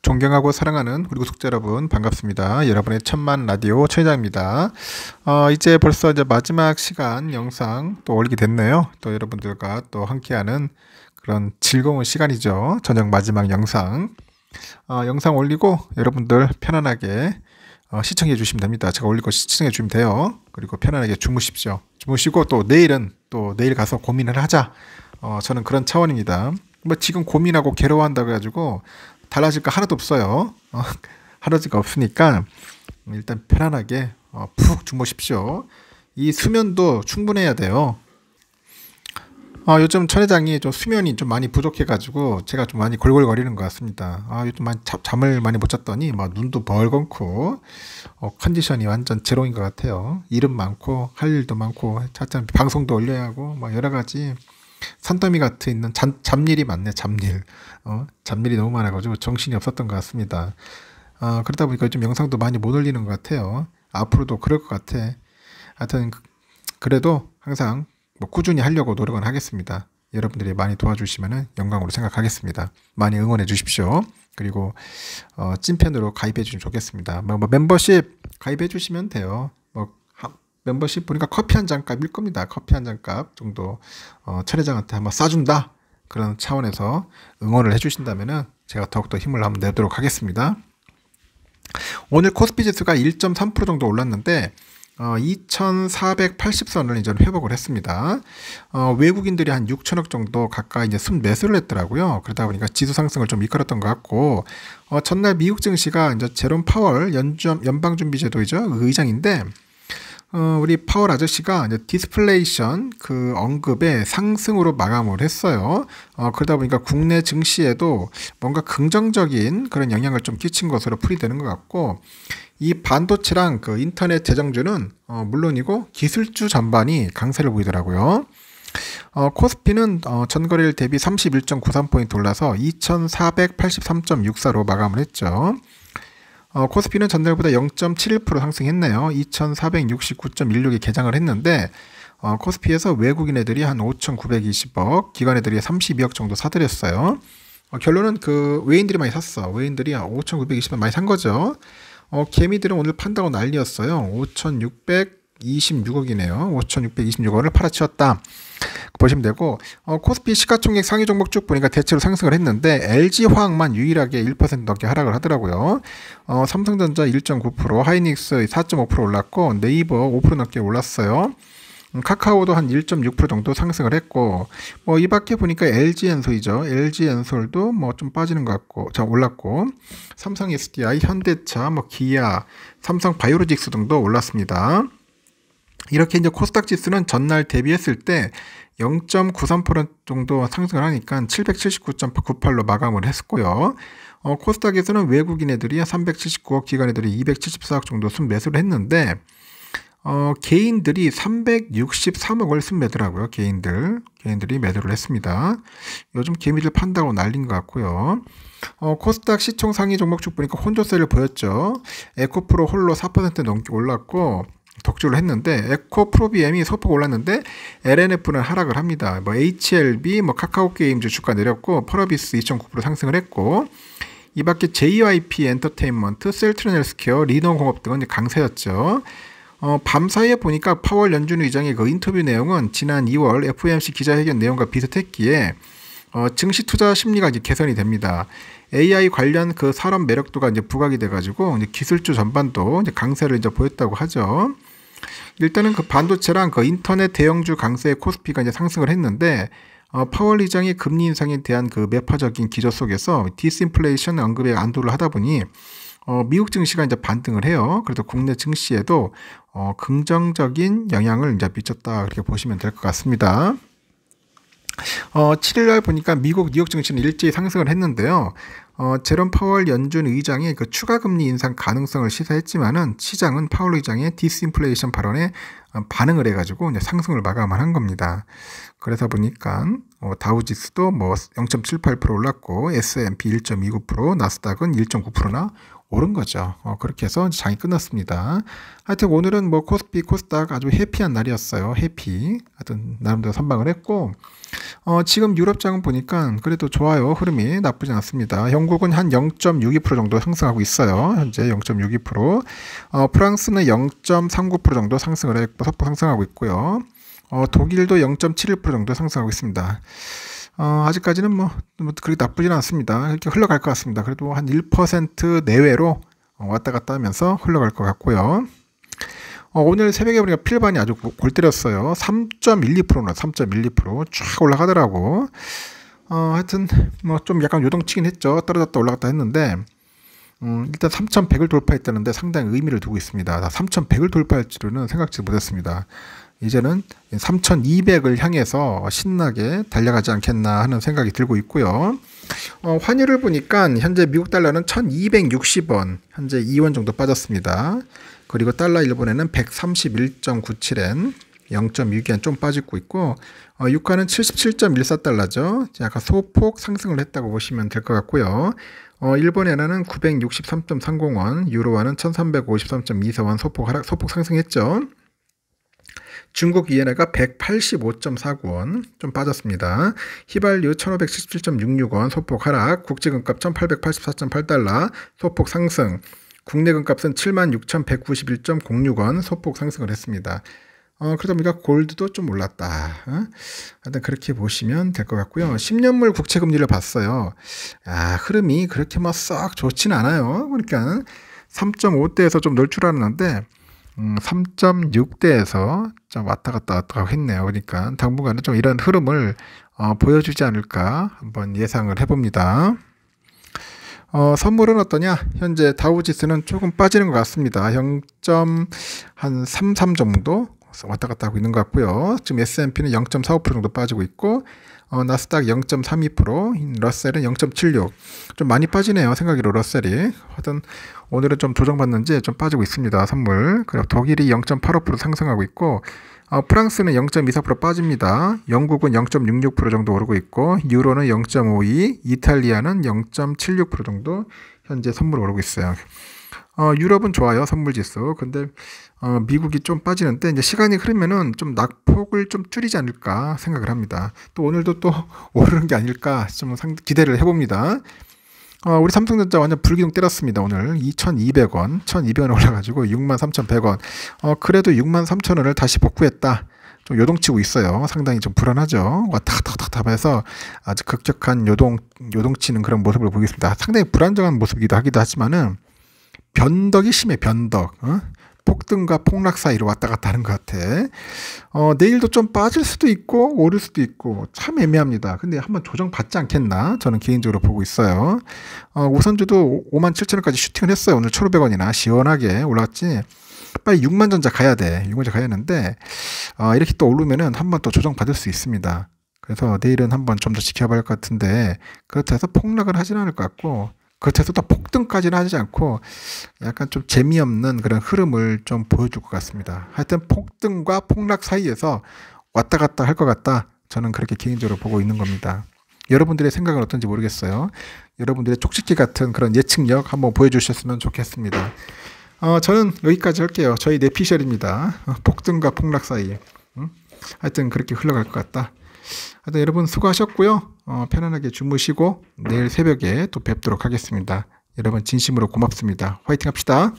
존경하고 사랑하는 우리 구독자 여러분 반갑습니다. 여러분의 천만 라디오 최 회장입니다. 이제 벌써 마지막 시간 영상 또 올리게 됐네요. 또 여러분들과 또 함께하는 그런 즐거운 시간이죠. 저녁 마지막 영상. 영상 올리고 여러분들 편안하게 시청해 주시면 됩니다. 제가 올릴 거 시청해 주시면 돼요. 그리고 편안하게 주무십시오. 주무시고 또 내일은 또 내일 가서 고민을 하자. 저는 그런 차원입니다. 뭐 지금 고민하고 괴로워한다고 해가지고 달라질 거 하나도 없어요. 하나도 없으니까 일단 편안하게 푹 주무십시오. 이 수면도 충분해야 돼요. 요즘 천 회장이 좀 수면이 좀 많이 부족해가지고 제가 좀 많이 골골거리는 것 같습니다. 요즘 많이 잠을 많이 못 잤더니 막 눈도 벌겋고 컨디션이 완전 제로인 것 같아요. 일은 많고 할 일도 많고 차츰 방송도 올려야 하고 막 여러 가지 산더미 같은 있는 잡일이 많네. 잡일이 너무 많아가지고 정신이 없었던 것 같습니다. 그러다 보니까 좀 영상도 많이 못 올리는 것 같아요. 앞으로도 그럴 것 같아. 하여튼 그래도 항상 뭐 꾸준히 하려고 노력은 하겠습니다. 여러분들이 많이 도와주시면 영광으로 생각하겠습니다. 많이 응원해 주십시오. 그리고 찐팬으로 가입해 주시면 좋겠습니다. 뭐 멤버십 가입해 주시면 돼요. 멤버십 보니까 커피 한 잔 값일 겁니다. 커피 한 잔 값 정도 천 회장한테 한번 싸준다. 그런 차원에서 응원을 해주신다면 제가 더욱더 힘을 한번 내도록 하겠습니다. 오늘 코스피 지수가 1.3% 정도 올랐는데 2480선을 이제 회복을 했습니다. 외국인들이 한 6천억 정도 가까이 이제 순매수를 했더라고요. 그러다 보니까 지수 상승을 좀 이끌었던 것 같고, 전날 미국 증시가 이제 제롬 파월 연방준비제도이죠. 의장인데, 우리 파월 아저씨가 이제 디스플레이션 그 언급에 상승으로 마감을 했어요. 그러다 보니까 국내 증시에도 뭔가 긍정적인 그런 영향을 좀 끼친 것으로 풀이되는 것 같고, 이 반도체랑 그 인터넷 재정주는 물론이고 기술주 전반이 강세를 보이더라고요. 코스피는 전거래일 대비 31.93포인트 올라서 2483.64로 마감을 했죠. 코스피는 전날보다 0.71% 상승했네요. 2469.16에 개장을 했는데 코스피에서 외국인 애들이 한 5,920억, 기관 애들이 32억 정도 사들였어요. 결론은 그 외인들이 많이 샀어. 외인들이 5,920억 많이 산 거죠. 개미들은 오늘 판다고 난리였어요. 5,626억이네요. 5,626억을 팔아치웠다. 보시면 되고, 코스피 시가총액 상위 종목 쭉 보니까 대체로 상승을 했는데 LG화학만 유일하게 1% 넘게 하락을 하더라고요. 삼성전자 1.9%, 하이닉스 4.5% 올랐고 네이버 5% 넘게 올랐어요. 카카오도 한 1.6% 정도 상승을 했고, 이 밖에 보니까 LG엔솔이죠. LG엔솔도 뭐 좀 빠지는 것 같고, 올랐고, 삼성 SDI, 현대차, 기아, 삼성 바이오로직스 등도 올랐습니다. 이렇게 이제 코스닥 지수는 전날 대비했을 때 0.93% 정도 상승을 하니까 779.98로 마감을 했고요. 코스닥에서는 외국인 애들이 379억, 기관 애들이 274억 정도 순매수를 했는데, 개인들이 363억을 순매더라고요. 개인들이 매도를 했습니다. 요즘 개미들 판다고 난린 것 같고요. 코스닥 시총 상위 종목 쭉 보니까 혼조세를 보였죠. 에코프로 홀로 4% 넘게 올랐고 덕주를 했는데, 에코프로비엠이 소폭 올랐는데 LNF는 하락을 합니다. HLB, 카카오게임즈 주가 내렸고 펄어비스 2.9% 상승을 했고, 이 밖에 JYP 엔터테인먼트, 셀트리온 헬스케어, 리노공업 등은 강세였죠. 밤사이에 보니까 파월 연준 의장의 그 인터뷰 내용은 지난 2월 FOMC 기자회견 내용과 비슷했기에 증시 투자 심리가 이제 개선이 됩니다. AI 관련 그 산업 매력도가 이제 부각이 돼가지고 이제 기술주 전반도 이제 강세를 이제 보였다고 하죠. 일단은 그 반도체랑 그 인터넷 대형주 강세의 코스피가 이제 상승을 했는데, 파월 의장의 금리 인상에 대한 그 매파적인 기조 속에서 디스인플레이션 언급에 안도를 하다 보니 미국 증시가 이제 반등을 해요. 그래서 국내 증시에도 긍정적인 영향을 이제 미쳤다, 그렇게 보시면 될 것 같습니다. 7일날 보니까 미국 뉴욕 증시는 일제히 상승을 했는데요. 제롬 파월 연준 의장의 그 추가 금리 인상 가능성을 시사했지만은 시장은 파월 의장의 디스인플레이션 발언에 반응을 해가지고 이제 상승을 마감을 한 겁니다. 그래서 보니까 다우지수도 0.78% 올랐고 S&P 1.29%, 나스닥은 1.9%나 오른 거죠. 그렇게 해서 장이 끝났습니다. 하여튼 오늘은 뭐 코스피, 코스닥 아주 해피한 날이었어요. 해피. 하여튼 나름대로 선방을 했고, 지금 유럽장은 보니까 그래도 좋아요. 흐름이 나쁘지 않습니다. 영국은 한 0.62% 정도 상승하고 있어요. 현재 0.62%. 프랑스는 0.39% 정도 상승을 했고, 소폭 상승하고 있고요. 독일도 0.71% 정도 상승하고 있습니다. 아직까지는 뭐 그렇게 나쁘진 않습니다. 이렇게 흘러갈 것 같습니다. 그래도 한 1% 내외로 왔다 갔다 하면서 흘러갈 것 같고요. 오늘 새벽에 보니까 필반이 아주 골 때렸어요. 3.12%나 3.12%쫙 올라가더라고. 하여튼 뭐 좀 약간 요동치긴 했죠. 떨어졌다 올라갔다 했는데 일단 3,100을 돌파했다는데 상당히 의미를 두고 있습니다. 3,100을 돌파할 줄은 생각지 못했습니다. 이제는 3,200을 향해서 신나게 달려가지 않겠나 하는 생각이 들고 있고요. 환율을 보니까 현재 미국 달러는 1,260원, 현재 2원 정도 빠졌습니다. 그리고 달러 일본에는 131.97엔, 0.6엔 좀 빠지고 있고, 유가는 77.14달러죠. 약간 소폭 상승을 했다고 보시면 될 것 같고요. 일본엔화는 963.30원, 유로화는 1353.24원 소폭 상승했죠. 중국 이엔화가 185.49원 좀 빠졌습니다. 휘발유 1577.66원 소폭 하락, 국제금값 1884.8달러 소폭 상승, 국내 금값은 76,191.06원 소폭 상승을 했습니다. 그러다 보니까 골드도 좀 올랐다. 하여튼 그렇게 보시면 될 것 같고요. 10년물 국채금리를 봤어요. 흐름이 그렇게 뭐 썩 좋지는 않아요. 그러니까 3.5대에서 좀 놀 줄 알았는데 3.6대에서 좀 왔다 갔다 했네요. 그러니까 당분간은 좀 이런 흐름을 보여주지 않을까 한번 예상을 해봅니다. 선물은 어떠냐? 현재 다우지수는 조금 빠지는 것 같습니다. 0.33 정도 왔다 갔다 하고 있는 것 같고요. 지금 S&P는 0.45% 정도 빠지고 있고, 나스닥 0.32%, 러셀은 0.76. 좀 많이 빠지네요. 생각으로 러셀이. 하여튼 오늘은 좀 조정받는지 좀 빠지고 있습니다. 선물. 그리고 독일이 0.85% 상승하고 있고, 프랑스는 0.24% 빠집니다. 영국은 0.66% 정도 오르고 있고, 유로는 0.52, 이탈리아는 0.76% 정도 현재 선물 오르고 있어요. 유럽은 좋아요. 선물지수. 근데 미국이 좀 빠지는데 이제 시간이 흐르면은 좀 낙폭을 좀 줄이지 않을까 생각을 합니다. 또 오늘도 또 오르는 게 아닐까 좀 기대를 해봅니다. 우리 삼성전자 완전 불기둥 때렸습니다. 오늘 2,200원, 1,200원 올라가지고 63,100원. 그래도 63,000원을 다시 복구했다. 좀 요동치고 있어요. 상당히 좀 불안하죠. 왔다 갔다 하면서 아주 급격한 요동치는 그런 모습을 보고 있습니다. 상당히 불안정한 모습이기도 하기도 하지만은 변덕이 심해, 변덕. 폭등과 폭락 사이로 왔다 갔다 하는 것 같아. 내일도 좀 빠질 수도 있고 오를 수도 있고 참 애매합니다. 근데 한번 조정 받지 않겠나 저는 개인적으로 보고 있어요. 우선주도 57,000원까지 슈팅을 했어요. 오늘 1,500원이나 시원하게 올라왔지. 빨리 6만 전자 가야 돼. 6만 전자 가야 하는데 이렇게 또 오르면은 한번 또 조정 받을 수 있습니다. 그래서 내일은 한번 좀 더 지켜봐야 할 것 같은데 그렇다 해서 폭락을 하지는 않을 것 같고 그렇다 해서 또 폭등까지는 하지 않고 약간 좀 재미없는 그런 흐름을 좀 보여줄 것 같습니다. 하여튼 폭등과 폭락 사이에서 왔다 갔다 할 것 같다. 저는 그렇게 개인적으로 보고 있는 겁니다. 여러분들의 생각은 어떤지 모르겠어요. 여러분들의 쪽집기 같은 그런 예측력 한번 보여주셨으면 좋겠습니다. 저는 여기까지 할게요. 저희 내피셜입니다. 폭등과 폭락 사이. 하여튼 그렇게 흘러갈 것 같다. 하여튼 여러분 수고하셨고요. 편안하게 주무시고 내일 새벽에 또 뵙도록 하겠습니다. 여러분 진심으로 고맙습니다. 화이팅 합시다.